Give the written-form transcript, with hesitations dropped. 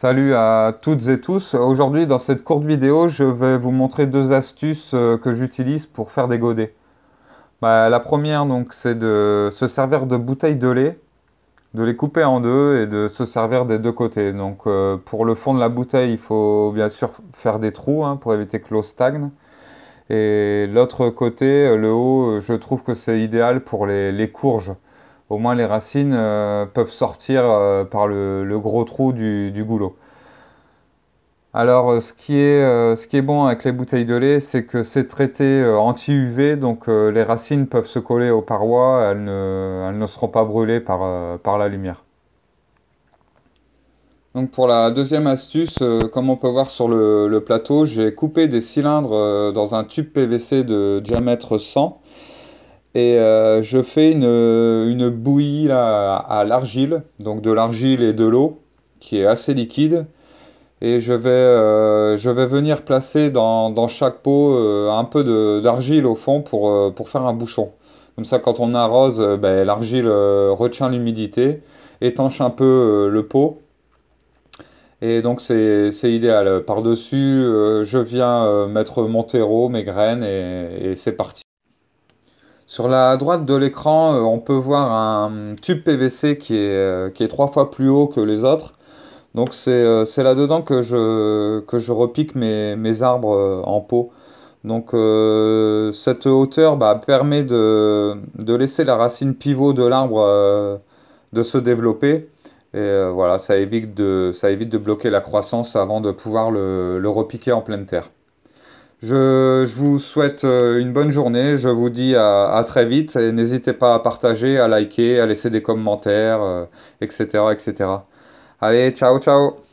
Salut à toutes et tous. Aujourd'hui, dans cette courte vidéo, je vais vous montrer deux astuces que j'utilise pour faire des godets. La première, donc, c'est de se servir de bouteilles de lait, de les couper en deux et de se servir des deux côtés. Donc, pour le fond de la bouteille, il faut bien sûr faire des trous pour éviter que l'eau stagne. Et l'autre côté, le haut, je trouve que c'est idéal pour les courges. Au moins, les racines peuvent sortir par le gros trou du goulot. Alors, ce qui est bon avec les bouteilles de lait, c'est que c'est traité anti-UV, donc les racines peuvent se coller aux parois, elles ne seront pas brûlées par la lumière. Donc pour la deuxième astuce, comme on peut voir sur le plateau, j'ai coupé des cylindres dans un tube PVC de diamètre 100 et je fais une bouillie là, à l'argile, donc de l'argile et de l'eau qui est assez liquide. Et je vais venir placer dans chaque pot un peu d'argile au fond pour faire un bouchon. Comme ça, quand on arrose, l'argile retient l'humidité, étanche un peu le pot. Et donc, c'est idéal. Par-dessus, je viens mettre mon terreau, mes graines, et c'est parti. Sur la droite de l'écran, on peut voir un tube PVC qui est 3 fois plus haut que les autres. Donc c'est là-dedans que je repique mes arbres en pot. Donc cette hauteur permet de laisser la racine pivot de l'arbre de se développer. Et voilà, ça évite de bloquer la croissance avant de pouvoir le repiquer en pleine terre. Je vous souhaite une bonne journée, je vous dis à très vite et n'hésitez pas à partager, à liker, à laisser des commentaires, etc., etc. Allez, ciao, ciao!